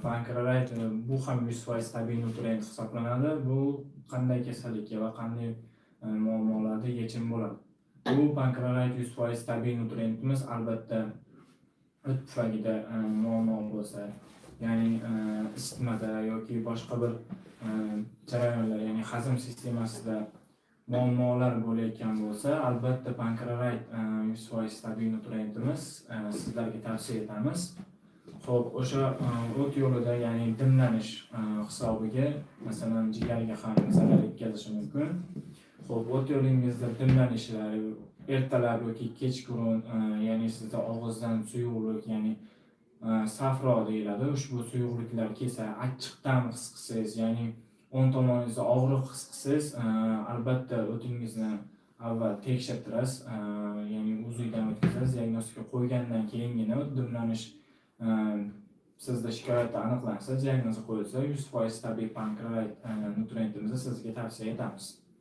pankreatit bu ham 100% tabiiy nutrient hisoblanadi. Bu qanday kasallikka va qanday muammolarda yechim bo'ladi. Bu pankreatit 100% tabiiy nutrientimiz albatta o't tufayligida muammo bo'lsa, ya'ni isitmada yoki boshqa bir jarayonlar, ya'ni hazm sistemasida muammolar bo'layotgan bo'lsa, albatta pankreatit 100% tabiiy nutrientimiz sizlarga tavsiya etamiz. Xo'p, o'sha o't yo'lida, ya'ni dimlanish hisobiga masalan jigarga ham zarar yetkazishi mumkin. Xo'p, o't yo'lingizda dimlanishlar ertalab yoki kechqurun, ya'ni sizda og'izdan suyuqlik, ya'ni safro deyiladi. Ushbu suyuqliklar kelsa, achchiqdan his qilsangiz, ya'ni o'ng tomoningizda og'riq his qilsangiz, albatta o'tingizni avval tekshirtirasiz, ya'ni uziydan o'tkazasiz. Diagnostika qo'ygandan keyingina dimlanish sizda shikoyatda aniqlansa, diagnoza qo'yilsa, 100% tabiiy pankreatit nutrientimizni sizga tavsiya etamiz.